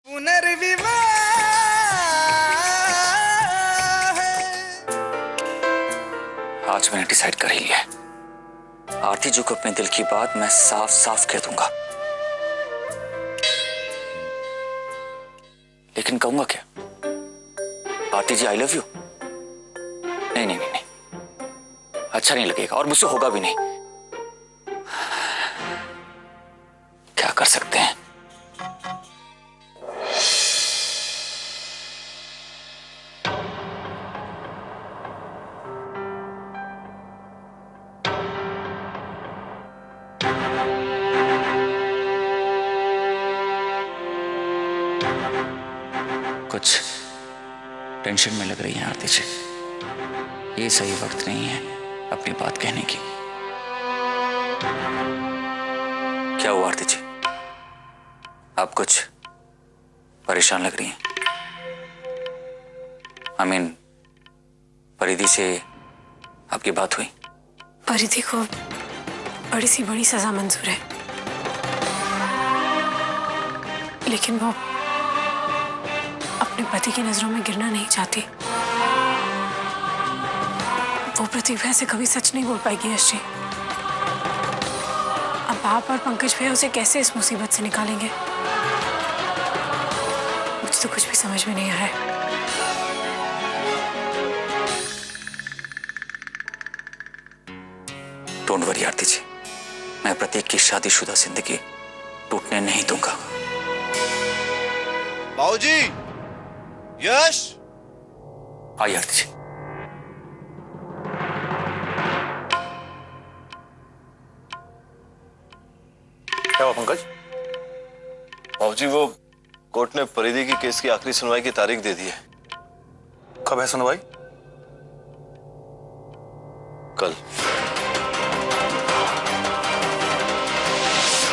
पुनर्विवाह आज मैंने डिसाइड कर ही लिया है। आरती जी को अपने दिल की बात मैं साफ साफ कह दूंगा। लेकिन कहूंगा क्या? आरती जी आई लव यू? नहीं नहीं नहीं नहीं, अच्छा नहीं लगेगा और मुझसे होगा भी नहीं। क्या कर सकते हैं? कुछ टेंशन में लग रही है आरती जी। ये सही वक्त नहीं है अपनी बात कहने की। क्या हुआ आरती जी? आप कुछ परेशान लग रही हैं। परिधि से आपकी बात हुई? परिधि को बड़ी सजा मंजूर है, लेकिन वो अपने पति की नजरों में गिरना नहीं चाहती। वो प्रतिभा से कभी सच नहीं बोल पाएगी यश जी। अब आप और पंकज भैया उसे कैसे इस मुसीबत से निकालेंगे? मुझे तो कुछ भी समझ में नहीं आ रहा है। डोंट वरी आरती जी, मैं प्रतीक की शादीशुदा जिंदगी टूटने नहीं दूंगा। बाबूजी, यश! आइए आरती जी। क्या हुआ पंकज? बाबूजी, वो कोर्ट ने परिधि की केस की आखिरी सुनवाई की तारीख दे दी है। कब है सुनवाई? कल।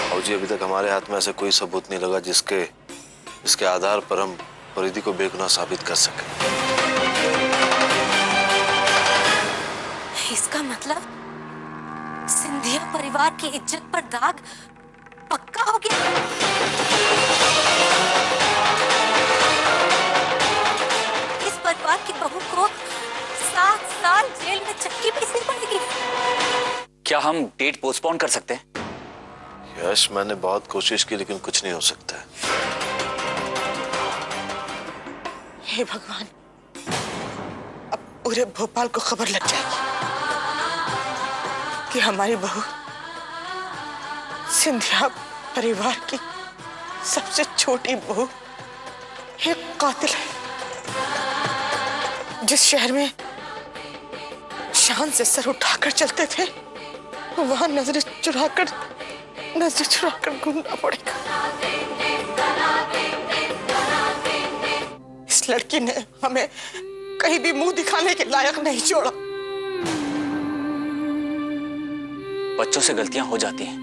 बाबूजी, अभी तक हमारे हाथ में ऐसा कोई सबूत नहीं लगा जिसके आधार पर हम परिधि को बेगुनाह साबित कर सके। इसका मतलब सिंधिया परिवार की इज्जत पर दाग पक्का हो गया। इस परिवार की बहू को 7 साल जेल में चक्की पीसनी पड़ेगी। क्या हम डेट पोस्टपोन कर सकते हैं? यश, मैंने बहुत कोशिश की लेकिन कुछ नहीं हो सकता है। हे भगवान, अब पूरे भोपाल को खबर लग जाएगी कि हमारी बहू सिंधिया परिवार की सबसे छोटी बहू एक कातिल है। जिस शहर में शान से सर उठाकर चलते थे, वहां नजरें चुराकर घूमना पड़ेगा। इस लड़की ने हमें कहीं भी मुंह दिखाने के लायक नहीं छोड़ा। बच्चों से गलतियां हो जाती हैं,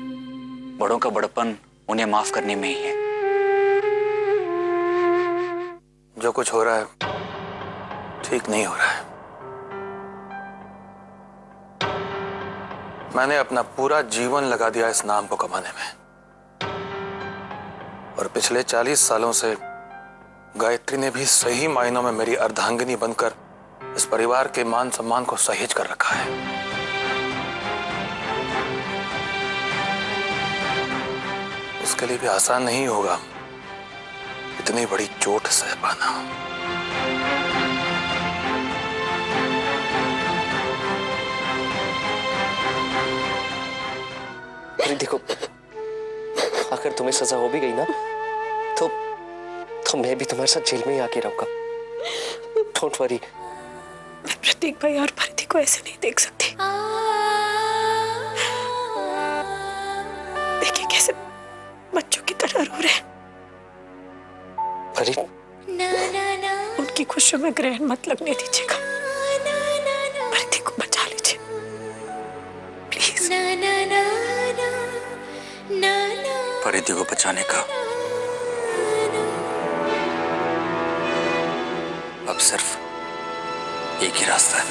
बड़ों का बड़प्पन उन्हें माफ करने में ही है। जो कुछ हो रहा है ठीक नहीं हो रहा है। मैंने अपना पूरा जीवन लगा दिया इस नाम को कमाने में, और पिछले 40 सालों से गायत्री ने भी सही मायनों में मेरी अर्धांगिनी बनकर इस परिवार के मान सम्मान को सहेज कर रखा है। उसके लिए भी आसान नहीं होगा इतनी बड़ी चोट सह पाना। देखो, आखिर तुम्हें सजा हो भी गई ना, तो मैं भी तुम्हारे साथ जेल में ही आके रहूंगा। Don't worry. मैं प्रतीक भाई और परिधि को ऐसे नहीं देख सकती। देखिए कैसे बच्चों की तरह रो रहे हैं। परी, उनकी खुशियों में ग्रहण मत लगने दीजिएगा। परिधि को बचा लीजिए प्लीज। परिधि को बचाने का अब सिर्फ एक ही रास्ता है।